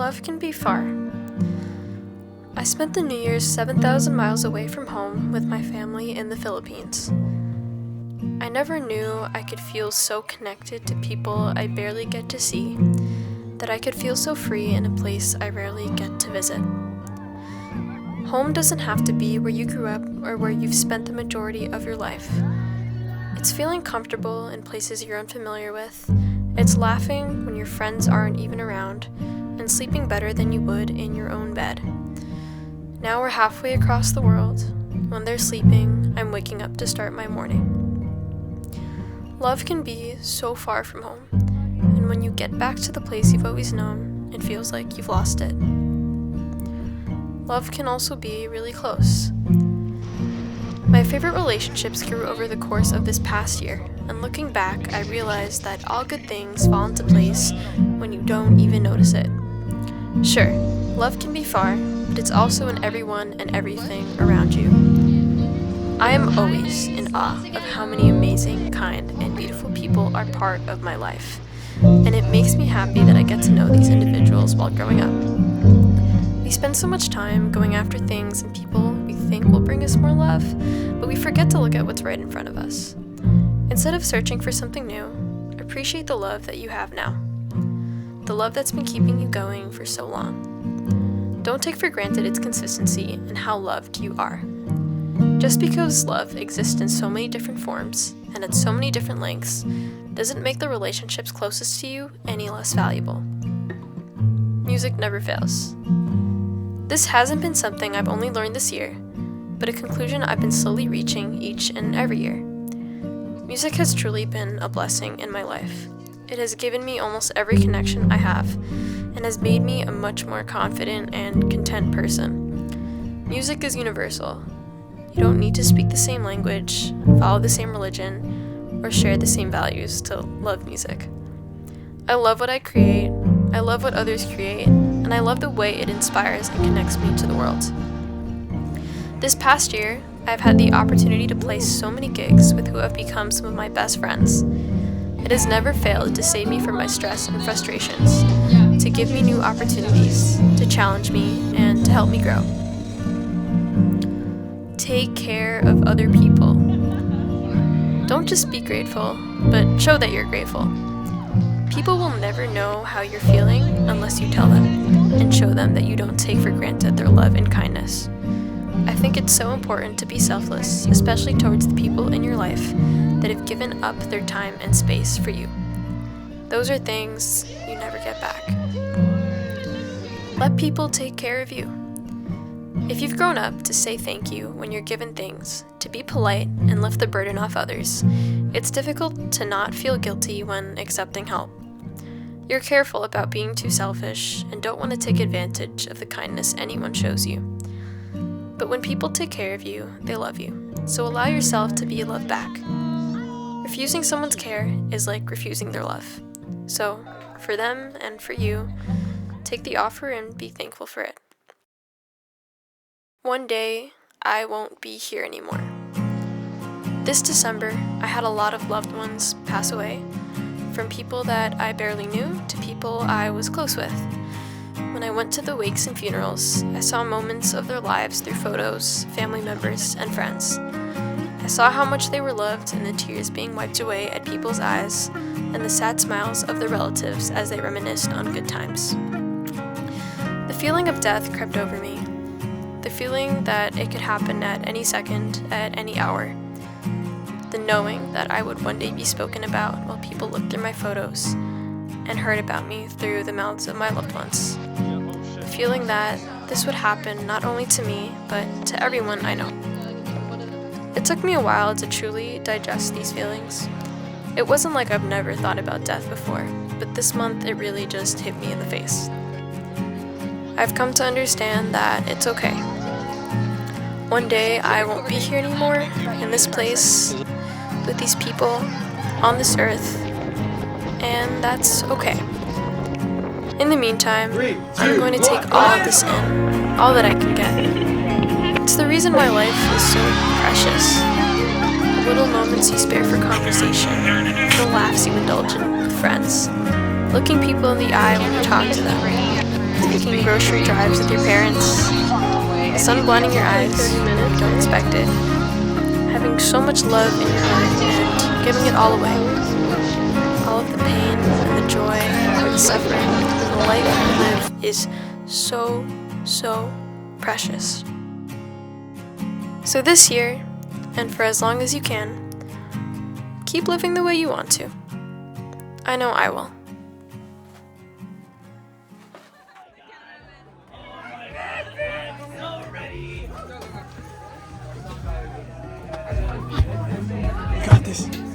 love can be far. I spent the New Year's 7,000 miles away from home with my family in the Philippines. I never knew I could feel so connected to people I barely get to see, that I could feel so free in a place I rarely get to visit. Home doesn't have to be where you grew up or where you've spent the majority of your life. It's feeling comfortable in places you're unfamiliar with. It's laughing when your friends aren't even around, and sleeping better than you would in your own bed. Now we're halfway across the world. When they're sleeping, I'm waking up to start my morning. Love can be so far from home, and when you get back to the place you've always known, it feels like you've lost it. Love can also be really close. My favorite relationships grew over the course of this past year, and looking back, I realized that all good things fall into place when you don't even notice it. Sure, love can be far, but it's also in everyone and everything around you. I am always in awe of how many amazing, kind, and beautiful people are part of my life, and it makes me happy that I get to know these individuals while growing up. We spend so much time going after things and people we think will bring us more love, but we forget to look at what's right in front of us. Instead of searching for something new, appreciate the love that you have now. The love that's been keeping you going for so long. Don't take for granted its consistency and how loved you are. Just because love exists in so many different forms and at so many different lengths doesn't make the relationships closest to you any less valuable. Music never fails. This hasn't been something I've only learned this year, but a conclusion I've been slowly reaching each and every year. Music has truly been a blessing in my life. It has given me almost every connection I have, and has made me a much more confident and content person. Music is universal. You don't need to speak the same language, follow the same religion, or share the same values to love music. I love what I create, I love what others create, and I love the way it inspires and connects me to the world. This past year, I've had the opportunity to play so many gigs with who have become some of my best friends. It has never failed to save me from my stress and frustrations, to give me new opportunities, to challenge me, and to help me grow. Take care of other people. Don't just be grateful, but show that you're grateful. People will never know how you're feeling unless you tell them, and show them that you don't take for granted their love and kindness. I think it's so important to be selfless, especially towards the people in your life that have given up their time and space for you. Those are things you never get back. Let people take care of you. If you've grown up to say thank you when you're given things, to be polite and lift the burden off others, it's difficult to not feel guilty when accepting help. You're careful about being too selfish and don't want to take advantage of the kindness anyone shows you. But when people take care of you, they love you, so allow yourself to be loved back. Refusing someone's care is like refusing their love. So, for them and for you, take the offer and be thankful for it. One day, I won't be here anymore. This December, I had a lot of loved ones pass away, from people that I barely knew to people I was close with. When I went to the wakes and funerals, I saw moments of their lives through photos, family members, and friends. I saw how much they were loved in the tears being wiped away at people's eyes and the sad smiles of their relatives as they reminisced on good times. The feeling of death crept over me. The feeling that it could happen at any second, at any hour. The knowing that I would one day be spoken about while people looked through my photos and heard about me through the mouths of my loved ones. The feeling that this would happen not only to me, but to everyone I know. It took me a while to truly digest these feelings. It wasn't like I've never thought about death before, but this month it really just hit me in the face. I've come to understand that it's okay. One day I won't be here anymore, in this place, with these people, on this earth, and that's okay. In the meantime, I'm going to take all of this in, all that I can get. It's the reason why life is so precious. The little moments you spare for conversation, the laughs you indulge in with friends, looking people in the eye when you talk to them, taking grocery drives with your parents, the sun blinding your eyes when you don't expect it, having so much love in your heart and giving it all away. All of the pain and the joy or the suffering and the life you live is so, so precious. So this year, and for as long as you can, keep living the way you want to. I know I will. Got this.